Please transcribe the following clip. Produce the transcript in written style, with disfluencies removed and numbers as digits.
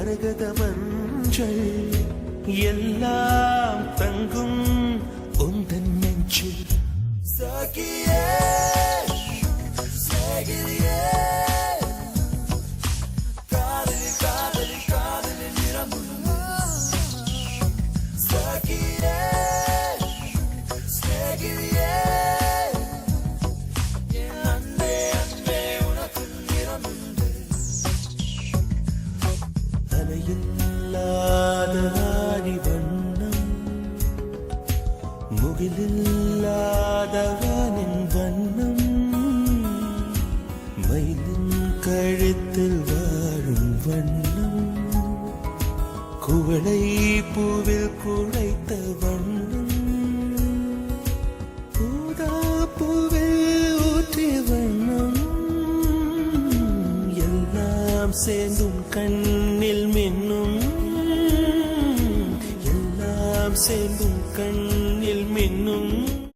மரகத மஞ்சள் எல்லாம் தங்கும் உந்தன் நெஞ்சில் சகியே சகியே காதலி காதலி காதலி நிறமுன்னு சகியே சகியே அன்பே அன்பே உனக்கு நிறமுண்டு அலையில்லாத ஆடி வண்ணம் முகிலில்லாத வானின் வண்ணம் மயிலின் கழுத்தில் வாழும் வண்ணம் குவளை பூவில் குழைத்த வண்ணம் பூதா பூவில் ஊற்றிய வண்ணம் எல்லாம் சேர்ந்தும் கண்ணில் மின்னும் எல்லாம் சேர்ந்தும் கண்ணில் மின்னும்